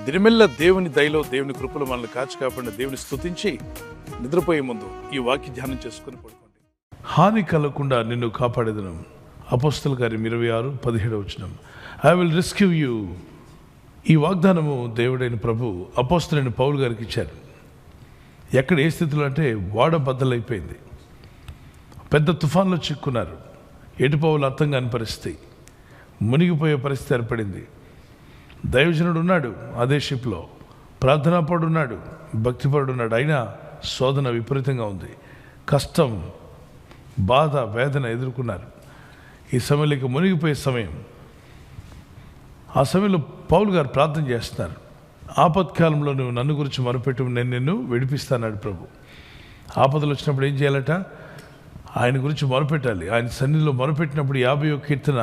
దినమెల్ల దేవుని దయలో, దేవుని కృపలో మనల్ని కాచి కాపాడిన దేవుని స్తుతించి నిద్రపోయే ముందు ఈ వాక్య ధ్యానం చేసుకుని పడుకోండి. హాని కలగకుండా నిన్ను కాపాడేదను. అపోస్తలుల కార్యం 26:17 ఐ విల్ రెస్క్యూ యూ. ఈ వాగ్దానము దేవుడైన ప్రభు అపోస్తలుడైన పౌలు గారికి ఇచ్చారు. ఎక్కడ ఏ స్థితిలో అంటే వాడ బద్దలైపోయింది, పెద్ద తుఫాన్లో చిక్కున్నారు, ఎటు పౌలు అర్థం కాని పరిస్థితి, మునిగిపోయే పరిస్థితి ఏర్పడింది. దైవజనుడు ఉన్నాడు అదే షిప్లో, ప్రార్థనాపరుడు ఉన్నాడు, భక్తిపరుడు ఉన్నాడు, అయినా శోధన విపరీతంగా ఉంది. కష్టం, బాధ, వేదన ఎదుర్కొన్నారు. ఈ సమయంలో మునిగిపోయే సమయం. ఆ సమయంలో పౌలు గారు ప్రార్థన చేస్తున్నారు. ఆపత్కాలంలో నువ్వు నన్ను గురించి మొరపెట్టు, నేను నిన్ను విడిపిస్తాన్నాడు ప్రభు. ఆపదలు వచ్చినప్పుడు ఏం చేయాలట? ఆయన గురించి మొరపెట్టాలి. ఆయన సన్నిధిలో మొరపెట్టినప్పుడు 50వ కీర్తన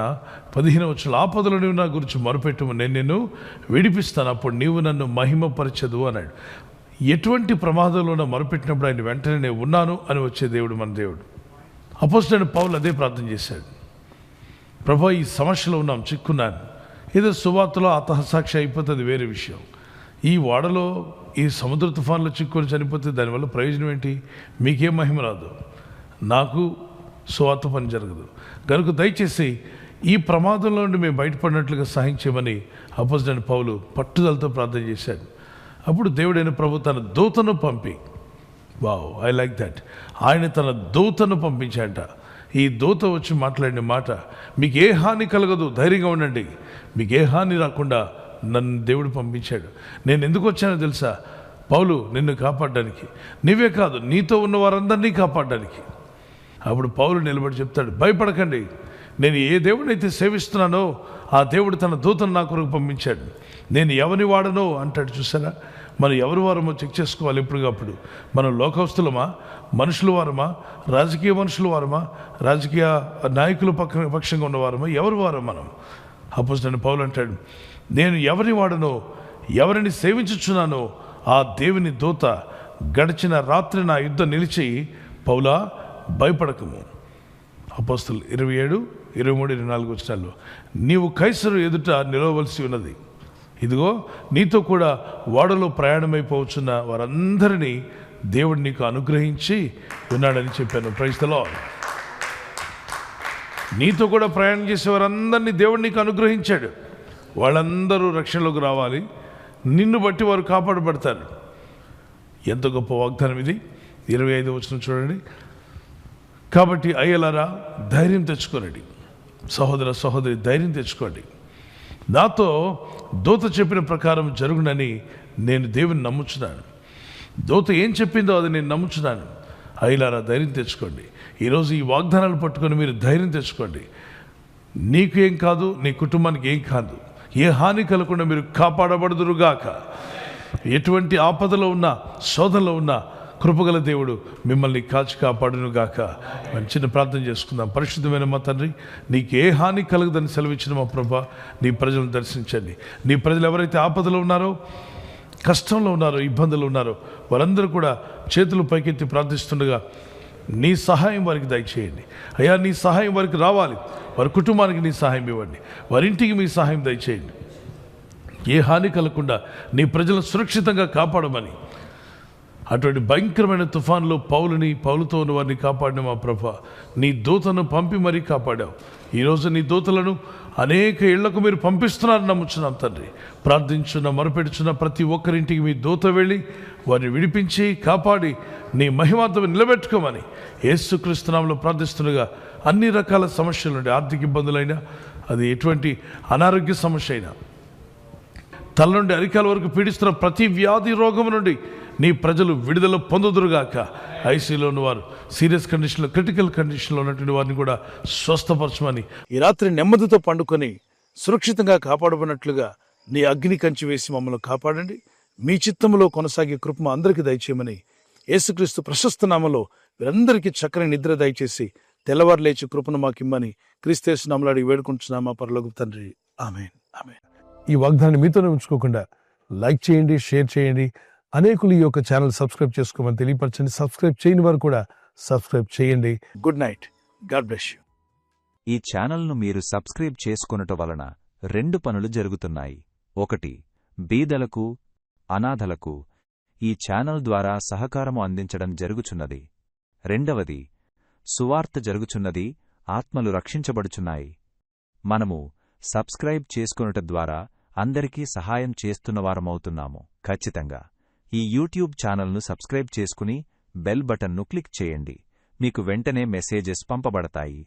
15 ఆపదలు నువ్వు నా గురించి మొరపెట్టు, నేను నిన్ను విడిపిస్తాను, అప్పుడు నీవు నన్ను మహిమపరచదు అన్నాడు. ఎటువంటి ప్రమాదంలో మొరపెట్టినప్పుడు ఆయన వెంటనే నేను ఉన్నాను అని వచ్చే దేవుడు మన దేవుడు. అపోస్తలుడైన పౌలు అదే ప్రార్థన చేశాడు. ప్రభు, ఈ సమస్యలో ఉన్నాం, చిక్కున్నాను. ఏదో సువార్తలో ఆత్మసాక్షి అయిపోతుంది, వేరే విషయం. ఈ ఓడలో ఈ సముద్ర తుఫాన్లో చిక్కుని చనిపోతే దానివల్ల ప్రయోజనం ఏంటి? మీకేం మహిమ రాదు, నాకు సువార్త పని జరగదు. కనుక దయచేసి ఈ ప్రమాదంలో నుండి మేము బయటపడినట్లుగా సహాయం చేయమని అపోస్తలుడైన పౌలు పట్టుదలతో ప్రార్థన చేశాడు. అప్పుడు దేవుడైన ప్రభు తన దూతను పంపి, వావ్, ఐ లైక్ దట్, ఆయన తన దూతను పంపించాట. ఈ దూత వచ్చి మాట్లాడిన మాట, మీకు ఏ హాని కలగదు, ధైర్యంగా ఉండండి, మీకు ఏ హాని రాకుండా నన్ను దేవుడు పంపించాడు. నేను ఎందుకు వచ్చానో తెలుసా? పౌలు, నిన్ను కాపాడడానికి, నీవే కాదు నీతో ఉన్న వారందరినీ కాపాడడానికి. అప్పుడు పౌలు నిలబడి చెప్తాడు, భయపడకండి, నేను ఏ దేవుడినైతే సేవిస్తున్నానో ఆ దేవుడు తన దూతను నా కొరకు పంపించాడు. నేను ఎవరిని వాడనో అంటాడు. చూసారా, మనం ఎవరి వారమో చెక్ చేసుకోవాలి ఎప్పటికప్పుడు. మనం లోకస్తులమా, మనుషుల వారమా, రాజకీయ మనుషుల వారమా, రాజకీయ నాయకుల పక్షంగా ఉన్నవారమా, ఎవరి వారం మనం? అపోస్తలుడైన పౌలు అంటాడు, నేను ఎవరిని వాడనో, ఎవరిని సేవించుచున్నానో ఆ దేవుని దూత గడిచిన రాత్రి నా యుద్ధం నిలిచి, పౌలా భయపడకము. అపోస్తలులు 27, 23, 24 నీవు కైసరు ఎదుట నిలవలసి ఉన్నది. ఇదిగో నీతో కూడా ఓడలో ప్రయాణమైపోవచ్చున్న వారందరినీ దేవుడు నీకు అనుగ్రహించి ఉన్నాడని చెప్పాను. Praise the Lord. నీతో కూడా ప్రయాణం చేసే వారందరినీ దేవుడు నీకు అనుగ్రహించాడు. వాళ్ళందరూ రక్షణలోకి రావాలి, నిన్ను బట్టి వారు కాపాడబడతారు. ఎంత గొప్ప వాగ్దానం ఇది. 25 చూడండి. కాబట్టి అయ్యలారా, ధైర్యం తెచ్చుకోనండి. సహోదర సహోదరి, ధైర్యం తెచ్చుకోండి. నాతో దూత చెప్పిన ప్రకారం జరుగునని నేను దేవుని నమ్ముచున్నాను. దూత ఏం చెప్పిందో అది నేను నమ్ముచున్నాను. అయ్యలారా, ధైర్యం తెచ్చుకోండి. ఈరోజు ఈ వాగ్దానాలు పట్టుకొని మీరు ధైర్యం తెచ్చుకోండి. నీకు ఏం కాదు, నీ కుటుంబానికి ఏం కాదు, ఏ హాని కలగకుండా మీరు కాపాడబడుదురుగాక. ఎటువంటి ఆపదలో ఉన్నా, శోధనలో ఉన్నా కృపగల దేవుడు మిమ్మల్ని కాచి కాపాడును గాక. మనం చిన్న ప్రార్థన చేసుకుందాం. పరిశుద్ధమైన మా తండ్రి, నీకు ఏ హాని కలగదని సెలవిచ్చిన మా ప్రభా, నీ ప్రజలను దర్శించండి. నీ ప్రజలు ఎవరైతే ఆపదలో ఉన్నారో, కష్టంలో ఉన్నారో, ఇబ్బందులు ఉన్నారో వారందరూ కూడా చేతులు పైకెత్తి ప్రార్థిస్తుండగా నీ సహాయం వారికి దయచేయండి. అయ్యా, నీ సహాయం వారికి రావాలి. వారి కుటుంబానికి నీ సహాయం ఇవ్వండి. వారింటికి మీ సహాయం దయచేయండి. ఏ హాని కలగకుండా నీ ప్రజలను సురక్షితంగా కాపాడమని, అటువంటి భయంకరమైన తుఫాన్లో పౌలుతో ఉన్న వారిని కాపాడిన మా ప్రభా, నీ దూతను పంపి మరీ కాపాడావు. ఈరోజు నీ దూతలను అనేక ఇళ్లకు మీరు పంపిస్తున్నారని నమ్ముచున్నాం తండ్రి. ప్రార్థించున్న, మొరపెడుచున్న ప్రతి ఒక్కరింటికి మీ దూత వెళ్ళి వారిని విడిపించి కాపాడి నీ మహిమార్థం నిలబెట్టుకోమని యేసుక్రీస్తు నామములో ప్రార్థిస్తుండగా, అన్ని రకాల సమస్యల నుండి, ఆర్థిక ఇబ్బందులైనా, అది ఎటువంటి అనారోగ్య సమస్య అయినా, తల నుండి అరికాల వరకు పీడిస్తున్న ప్రతి వ్యాధి రోగం నుండి నీ ప్రజలు విడుదల పొందుదురుగాక. ఐసీలో ఉన్నవారు, సీరియస్ కండిషన్లో, క్రిటికల్ కండిషన్లో ఉన్నటువంటి వారిని కూడా స్వస్థపరచమని, ఈ రాత్రి నెమ్మదితో పండుకొని సురక్షితంగా కాపాడబడినట్లుగా నీ అగ్ని కంచి వేసి మమ్మల్ని కాపాడండి. మీ చిత్తములో కొనసాగే కృప అందరికీ దయచేయమని యేసుక్రీస్తు ప్రశస్త నామములో వీరందరికీ చక్కని నిద్ర దయచేసి తెల్లవారు లేచి కృపను మాకిమ్మని క్రీస్తు నామములో అడిగి వేడుకుంటున్నామా పరలోకపు తండ్రి. ఆమేన్, ఆమేన్. ఈ వాగ్దానాన్ని మీతోనే ఉంచుకోకుండా లైక్ చేయండి, షేర్ చేయండి. అనేకులు ఈ యొక్క ఛానల్ సబ్స్క్రైబ్ చేసుకోమని తెలియపరచండి. సబ్స్క్రైబ్ చేయని వారు కూడా సబ్స్క్రైబ్ చేయండి. Good night. God bless you. ఈ ఛానల్ను మీరు సబ్స్క్రైబ్ చేసుకొనుట వలన 2 పనులు జరుగుతున్నాయి. 1. బీదలకు, అనాథలకు ఈ ఛానల్ ద్వారా సహకారము అందించడం జరుగుచున్నది. 2. సువార్త జరుగుచున్నది, ఆత్మలు రక్షించబడుచున్నాయి. మనము సబ్స్క్రైబ్ చేసుకొనుట ద్వారా అందరికీ సహాయం చేస్తున్నవారమవుతున్నాము. ఖచ్చితంగా ఈ యూట్యూబ్ ఛానల్ను సబ్స్క్రైబ్ చేసుకుని బెల్ బటన్ను క్లిక్ చేయండి. మీకు వెంటనే మెసేజెస్ పంపబడతాయి.